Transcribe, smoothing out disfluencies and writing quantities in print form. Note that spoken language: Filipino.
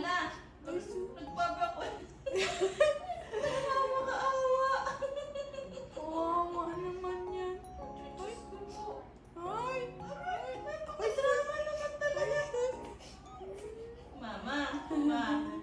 na. Nagpapako. Nakakaawa. Kawawa naman yan. Ay, gusto. Ay! Ay, drama naman talaga. Mama, ma.